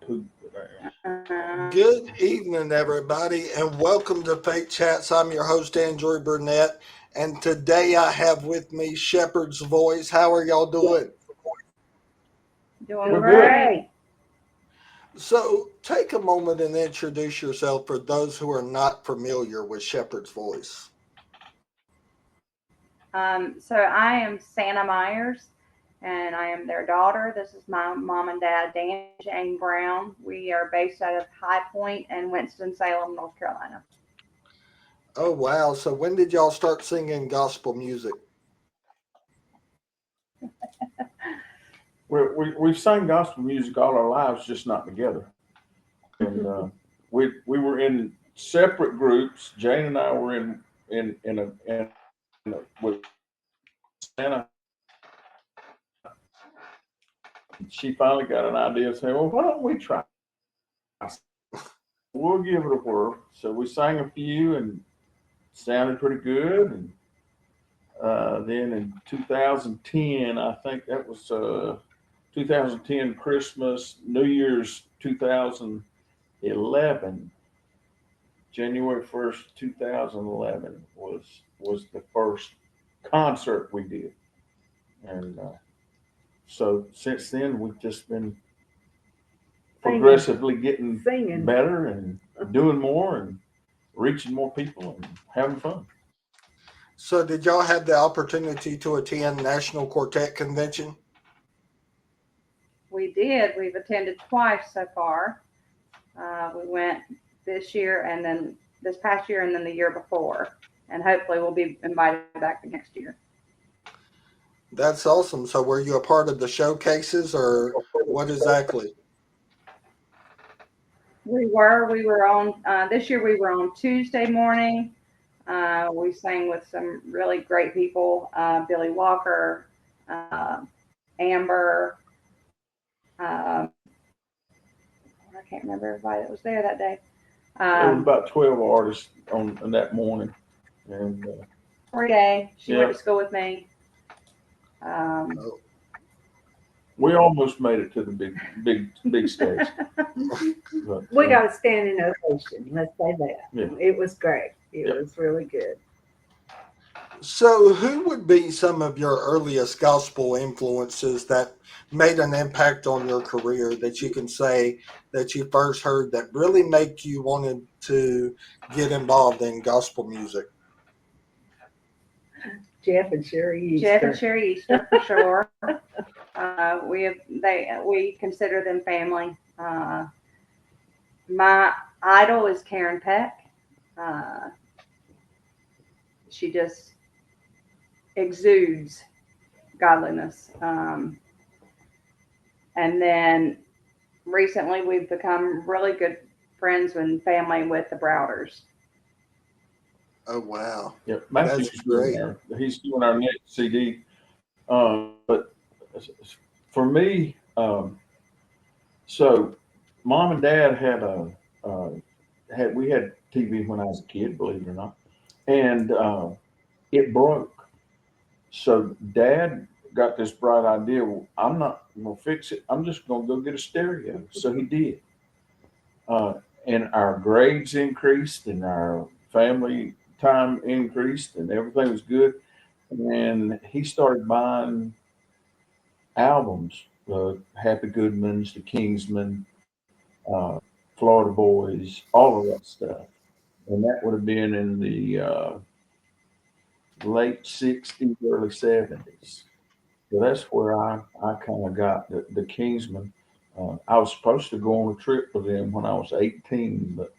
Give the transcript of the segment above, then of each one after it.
who Good evening, everybody, and welcome to Fate Chats. I'm your host, Andrew Burnett, and today I have with me Shepherd's Voice. How are y'all doing? Doing we're good. great. So, take a moment and introduce yourself for those who are not familiar with Shepherd's Voice. So I am Santa Myers, and I am their daughter. This is my mom and dad, Dan and Jane Brown. We are based out of High Point and Winston-Salem, North Carolina. Oh, wow. So, when did y'all start singing gospel music? we've sang gospel music all our lives, just not together. And we were in separate groups. Jane and I were in a with Santa. She finally got an idea of saying, "Well, why don't we try? We'll give it a whirl." So we sang a few and sounded pretty good. And then in 2010, I think that was 2010 Christmas, New Year's 2011, January 1st, 2011 was the first concert we did. And so since then, we've just been Singing, progressively getting singing. better and doing more and reaching more people and having fun. So, did y'all have the opportunity to attend National Quartet Convention? We did. We've attended twice so far. We went this year, and then this past year, and then the year before. And hopefully, we'll be invited back the next year. That's awesome. So, were you a part of the showcases or what exactly? We were. We were on this year. We were on Tuesday morning. We sang with some really great people: Billy Walker, Amber. Um, I can't remember everybody that was there that day. There was about 12 artists on that morning, and Day. She went yeah, to school with me. Um, Oh, we almost made it to the big stage. But We got a standing ovation. Let's say that. yeah, It was great. It yep. was really good. so, who would be some of your earliest gospel influences that made an impact on your career that you can say that you first heard that really make you wanted to get involved in gospel music? Jeff and Sherry Jeff and Easter. Sherry Easter for sure. We consider them family. My idol is Karen Peck. Uh, she just exudes godliness. And then recently, we've become really good friends and family with the Browders. Oh, wow. Yeah, That's Matthew's great. he's doing our next CD. But for me, so mom and dad had uh, we had TV when I was a kid, believe it or not, and it broke. So dad got this bright idea. Well, I'm not gonna fix it. I'm just gonna go get a stereo. So he did, uh, and our grades increased, and our family time increased, and everything was good. And he started buying albums, the Happy Goodmans, the Kingsmen, uh, Florida Boys, all of that stuff. And that would have been in the late 60s, early 70s. So that's where I kind of got the Kingsmen. I was supposed to go on a trip with them when I was 18, but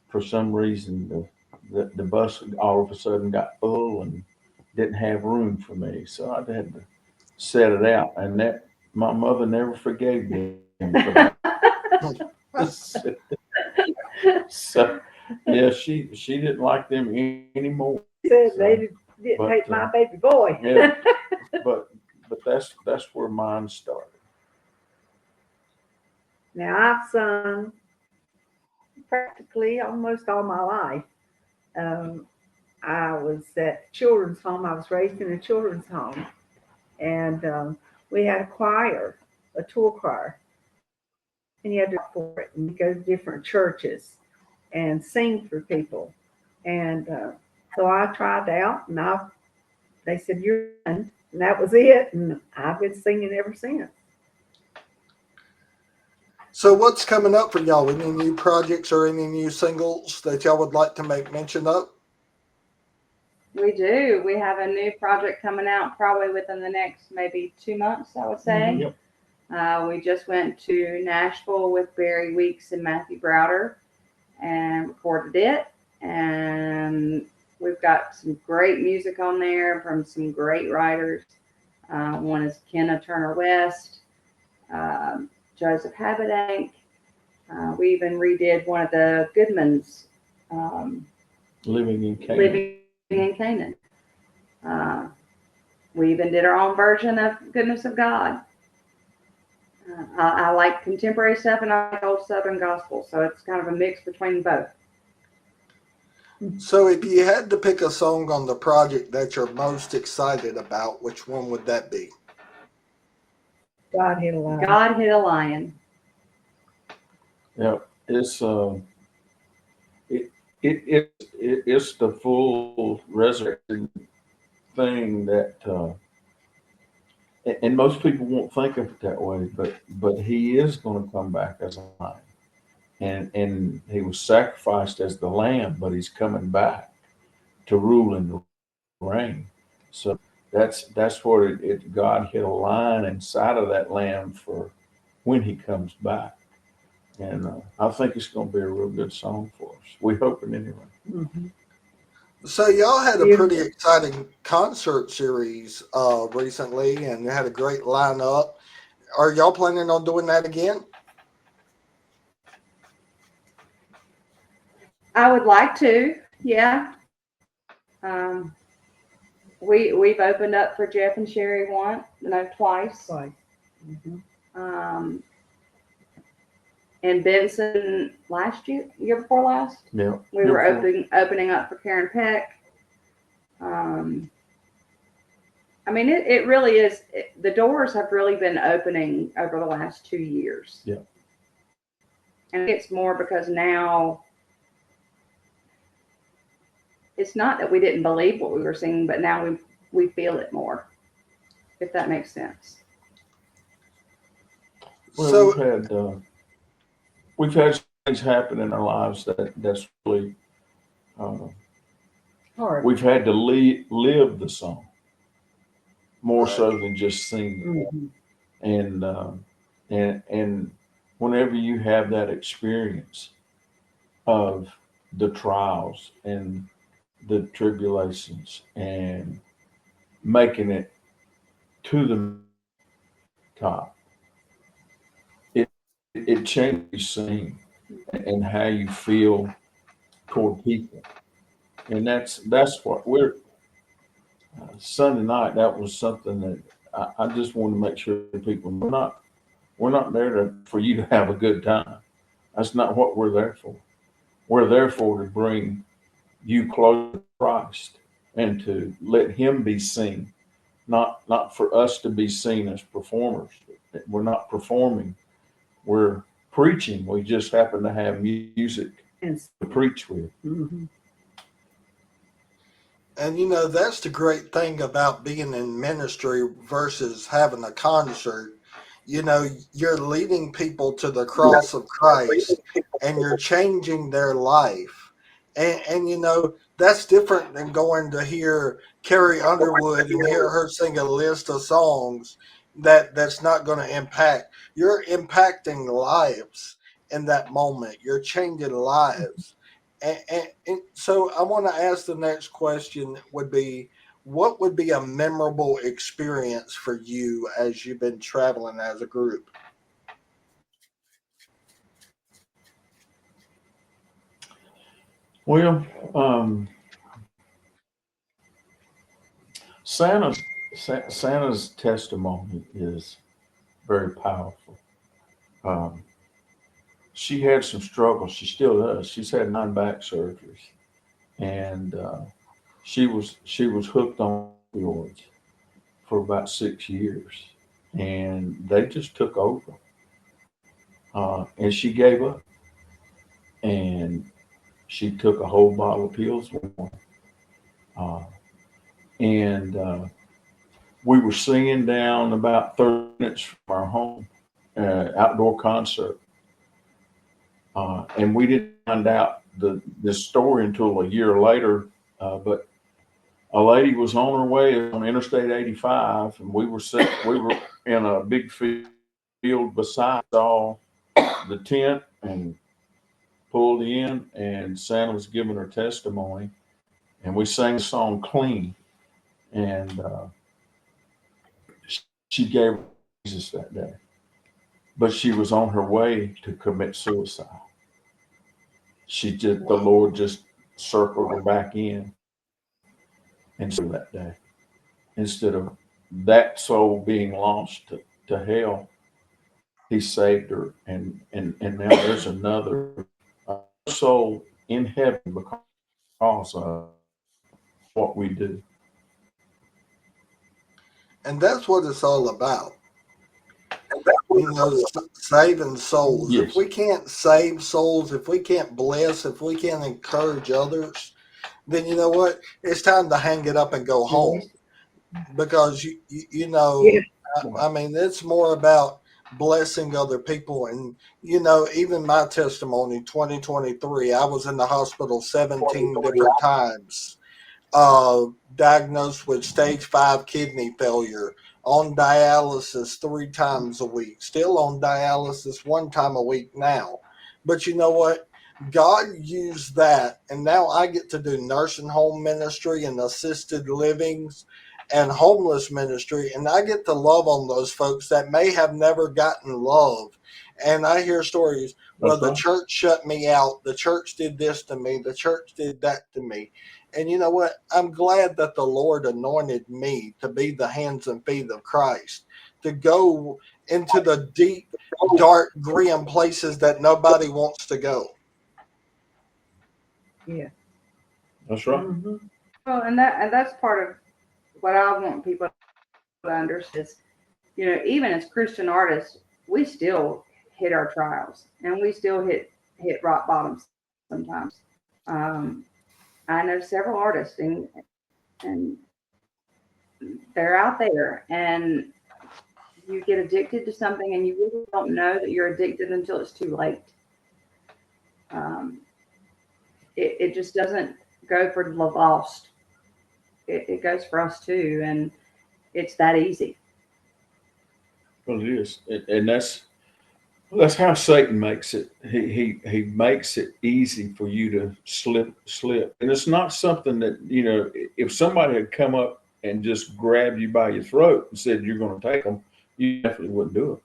for some reason the bus all of a sudden got full and didn't have room for me. So I had to set it out. And that my mother never forgave me for that. So yeah, she didn't like them anymore. Said So, they didn't but take my baby boy. yeah, but that's where mine started. Now I've sung practically almost all my life. Um, I was at children's home. I was raised in a children's home, and we had a choir, a tour choir, and you had to work for it and go to different churches and sing for people. And so I tried out, and they said you're in, and that was it. And I've been singing ever since. So what's coming up for y'all? Any new projects or any new singles that y'all would like to make mention of? We do. We have a new project coming out probably within the next maybe 2 months, I would say. Yep. We just went to Nashville with Barry Weeks and Matthew Browder and recorded it. And we've got some great music on there from some great writers. One is Kenna Turner West, Joseph Habedank. We even redid one of the Goodmans, Living in Canaan. Living in Canaan. We even did our own version of Goodness of God. I like contemporary stuff and I like old Southern gospel, so it's kind of a mix between both. So if you had to pick a song on the project that you're most excited about, which one would that be? God hit a line. God Hit a Lion. Yeah, it's it's the full resurrection thing that, and most people won't think of it that way, but he is going to come back as a lion, and he was sacrificed as the lamb, but he's coming back to rule and reign. So that's what it God hit a line inside of that lamb for when he comes back. And I think it's going to be a real good song for us. We hope it anyway. Mm-hmm. So y'all had a Beautiful. pretty exciting concert series recently, and you had a great lineup. Are y'all planning on doing that again? I would like to, yeah. We've opened up for Jeff and Sherry twice. Twice. Mm-hmm. In Benson year before last. Yeah. We were opening up for Karen Peck. I mean, it really is. The doors have really been opening over the last 2 years. Yeah. And it's more because now it's not that we didn't believe what we were singing, but now we feel it more, if that makes sense. Well, So we've had things happen in our lives that's really Hard. we've had to live the song more Right. so than just sing it. Mm-hmm. And whenever you have that experience of the trials and the tribulations and making it to the top, it changes you sing and how you feel toward people. And that's what we're Sunday night. That was something that I just want to make sure people we're not there for you to have a good time. That's not what we're there for. We're there for to bring you close to Christ and to let Him be seen, not for us to be seen as performers. We're not performing. We're preaching. We just happen to have music And to preach with. mm-hmm. And that's the great thing about being in ministry versus having a concert. You're leading people to the cross of Christ and you're changing their life. And that's different than going to hear Carrie Underwood and hear her sing a list of songs that's not going to impact. You're impacting lives in that moment. You're changing lives. And so I want to ask the next question would be, what would be a memorable experience for you as you've been traveling as a group? Well, Santa's testimony is very powerful. Um, she had some struggles. She still does. She's had 9 back surgeries, and she was hooked on opioids for about 6 years, and they just took over. and she gave up, and she took a whole bottle of pills one morning. Uh, and we were singing down about 30 minutes from our home, outdoor concert. And we didn't find out this story until a year later. But a lady was on her way on Interstate 85, and we were in a big field beside all the tent and pulled in, and Santa was giving her testimony, and we sang the song "Clean," and she gave Jesus that day, but she was on her way to commit suicide. The Lord just circled her back in, and so that day, instead of that soul being lost to hell, He saved her, and now there's another soul in heaven because of what we do. And that's what it's all about. Saving souls. Yes, If we can't save souls, if we can't bless, if we can't encourage others, then you know what? It's time to hang it up and go home. Because Yeah. I mean, it's more about blessing other people. And even my testimony, 2023, I was in the hospital 17 different times, diagnosed with stage 5 kidney failure, on dialysis 3 times a week, still on dialysis 1 time a week now. But you know what? God used that, and now I get to do nursing home ministry and assisted livings and homeless ministry, and I get to love on those folks that may have never gotten love. And I hear stories, well, that's the right. church shut me out, the church did this to me, the church did that to me. And you know what? I'm glad that the Lord anointed me to be the hands and feet of Christ, to go into the deep, dark, grim places that nobody wants to go. Yeah. That's right. Mm-hmm. Well, and that's part of what I want people to understand is, even as Christian artists, we still hit our trials and we still hit rock bottoms sometimes. Um, I know several artists and they're out there, and you get addicted to something and you really don't know that you're addicted until it's too late. Um, it just doesn't go for the lost. It goes for us too, and it's that easy. Well, it is, and that's how Satan makes it. He makes it easy for you to slip, and it's not something that If somebody had come up and just grabbed you by your throat and said you're going to take them, you definitely wouldn't do it.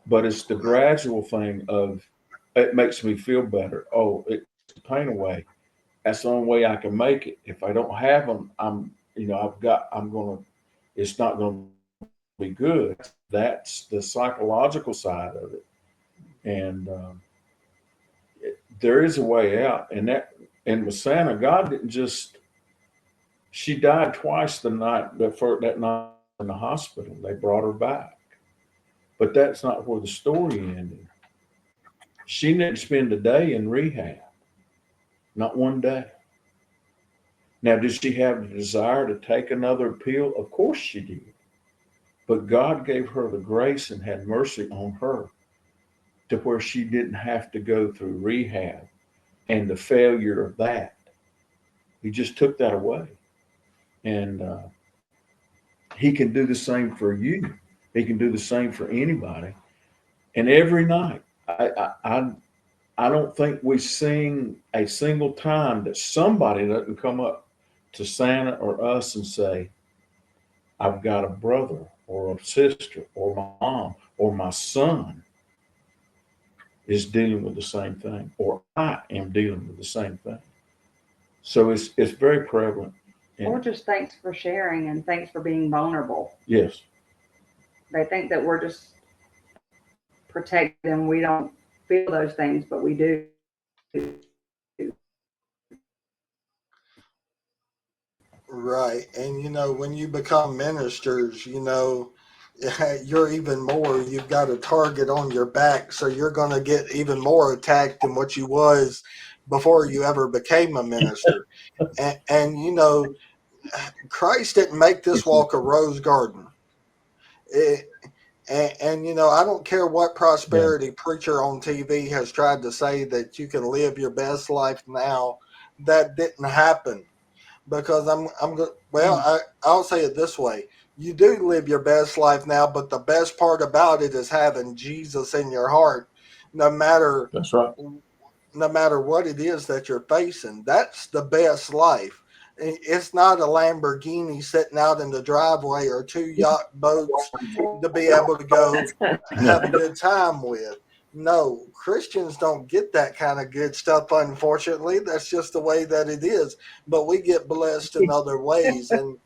But it's the gradual thing of it makes me feel better. Oh, it takes the pain away. That's the only way I can make it. If I don't have them, I'm going to. It's not going to be good. That's the psychological side of it, and there is a way out. And with Santa, God didn't just. She died twice that night in the hospital. They brought her back, but that's not where the story ended. She didn't spend a day in rehab, not one day. Now, did she have the desire to take another pill? Of course she did. But God gave her the grace and had mercy on her to where she didn't have to go through rehab and the failure of that. He just took that away. And He can do the same for you. He can do the same for anybody. And every night, I don't think we sing a single time that somebody doesn't come up to Santa or us and say, I've got a brother or a sister or my mom or my son is dealing with the same thing, or I am dealing with the same thing. So it's very prevalent. Or And just thanks for sharing and thanks for being vulnerable. yes, They think that we're just protecting them. We don't feel those things, but we do. Right. And when you become ministers, you're even more, you've got a target on your back, so you're going to get even more attacked than what you was before you ever became a minister. And you know, Christ didn't make this walk a rose garden. It, and you know, I don't care what prosperity preacher on TV has tried to say that you can live your best life now. That didn't happen, because I'll say it this way: you do live your best life now, but the best part about it is having Jesus in your heart, no matter That's right. no matter what it is that you're facing. That's the best life. It's not a Lamborghini sitting out in the driveway or two yacht boats to be able to go have a good time with. No, Christians don't get that kind of good stuff, unfortunately. That's just the way that it is. But we get blessed in other ways. And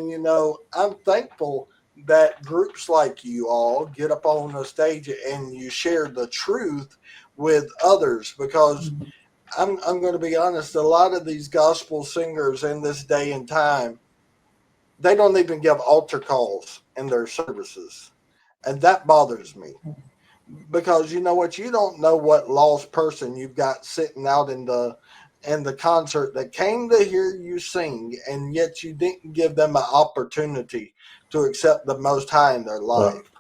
you know, I'm thankful that groups like you all get up on the stage and you share the truth with others, because I'm going to be honest, a lot of these gospel singers in this day and time, they don't even give altar calls in their services. And that bothers me, because you know what, you don't know what lost person you've got sitting out in the concert that came to hear you sing, and yet you didn't give them an opportunity to accept the Most High in their life.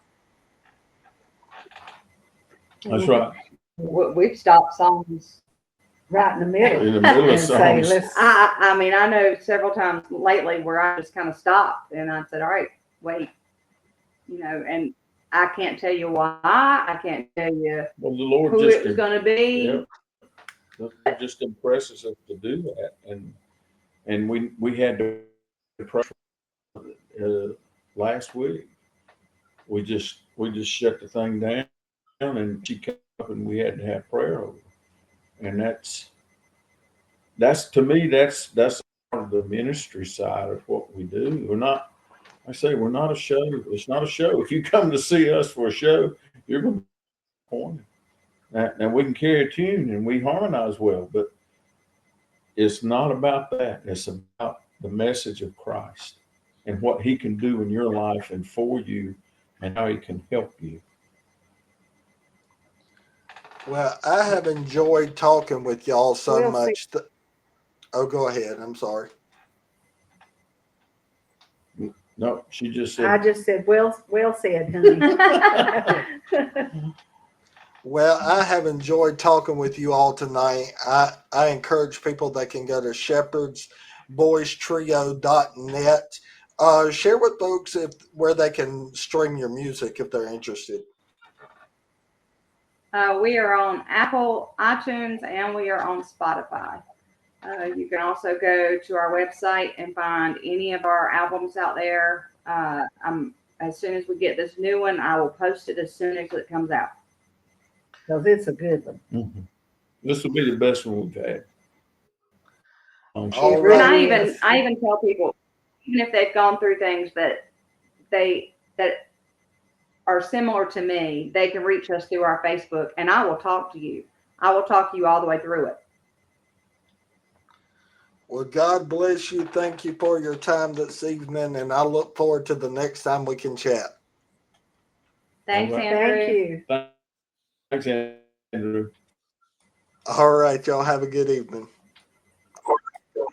That's right. We've stopped songs. Right in the middle. In the middle of And say, songs. let's, I mean, I know several times lately where I just kind of stopped and I said, all right, wait, you know, and I can't tell you why. I can't tell you Well, the Lord who just it was going to be. yeah, the Lord just impresses us to do that, and we had to pray last week. We just shut the thing down, and she came up, and we had to have prayer over, and that's to me that's part of the ministry side of what we do. We're not. I say we're not a show. It's not a show. If you come to see us for a show, you're going to be disappointed. Now we can carry a tune and we harmonize well, but it's not about that. It's about the message of Christ and what He can do in your life and for you, and how He can help you. Well, I have enjoyed talking with y'all so We'll see. much. Oh, go ahead. I'm sorry. No, she just I said, just said, well said, honey. Well, I have enjoyed talking with you all tonight. I encourage people that can go to shepherdsboystrio.net. Share with folks where they can stream your music if they're interested. We are on Apple, iTunes, and we are on Spotify. You can also go to our website and find any of our albums out there. As soon as we get this new one, I will post it as soon as it comes out. Because it's a good one. this will be the best one we've had. All And right. I even tell people, even if they've gone through things that are similar to me, they can reach us through our Facebook, and I will talk to you. I will talk to you all the way through it. Well, God bless you. Thank you for your time this evening, and I look forward to the next time we can chat. Thanks, All right. Andrew. Thank you. Thanks, Andrew. All right, y'all have a good evening.